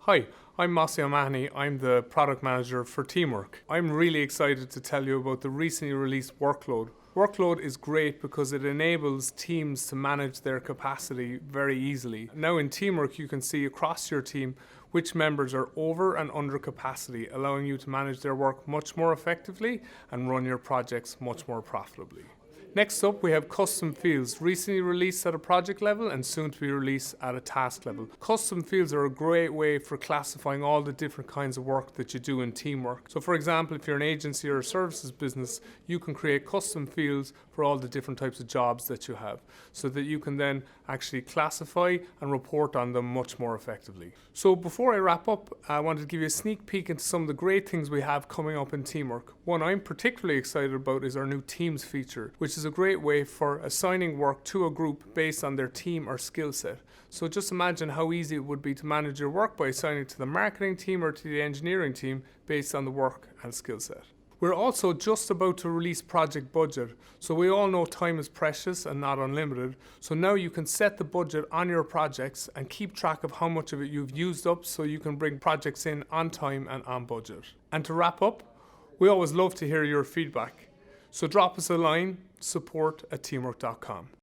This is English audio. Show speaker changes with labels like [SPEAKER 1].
[SPEAKER 1] Hi, I'm Mossy O'Mahony. I'm the product manager for Teamwork. I'm really excited to tell you about the recently released Workload. Workload is great because it enables teams to manage their capacity very easily. Now in Teamwork, you can see across your team which members are over and under capacity, allowing you to manage their work much more effectively and run your projects much more profitably. Next up, we have custom fields, recently released at a project level and soon to be released at a task level. Custom fields are a great way for classifying all the different kinds of work that you do in teamwork. So for example, if you're an agency or a services business, you can create custom fields for all the different types of jobs that you have, so that you can then actually classify and report on them much more effectively. So before I wrap up, I wanted to give you a sneak peek into some of the great things we have coming up in Teamwork. One I'm particularly excited about is our new Teams feature, which is a great way for assigning work to a group based on their team or skill set. So just imagine how easy it would be to manage your work by assigning it to the marketing team or to the engineering team based on the work and skill set. We're also just about to release Project Budget. So we all know time is precious and not unlimited. So now you can set the budget on your projects and keep track of how much of it you've used up, so you can bring projects in on time and on budget. And to wrap up, we always love to hear your feedback. So drop us a line, support@teamwork.com.